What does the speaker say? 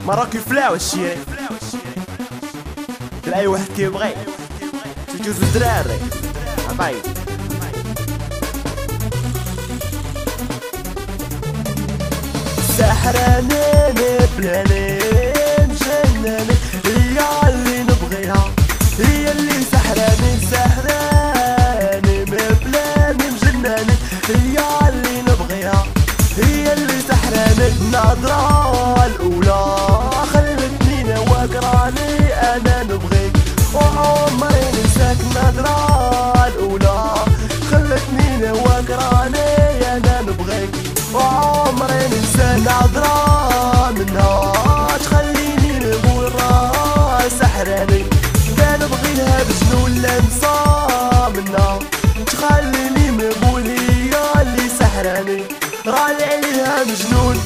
مراكي فلاو الشيري لاي واحد كيبغي تجوز الدراري عطاي سحراني بلاني مجنني هي اللي نبغيها هي اللي سحراني بلاني مجنني هي اللي نبغيها هي اللي سحراني النظرة الأولى خلتني نواقراني أنا نبغيك وعمري ننساك النظرة الأولى خلتني نواقراني أنا نبغيك وعمري ننسى نظرة منها تخليني نقول راه سحراني لا نبغي لها بجنون لا ننسى منها تخليني نقول هي اللي سحراني راه عليها مجنون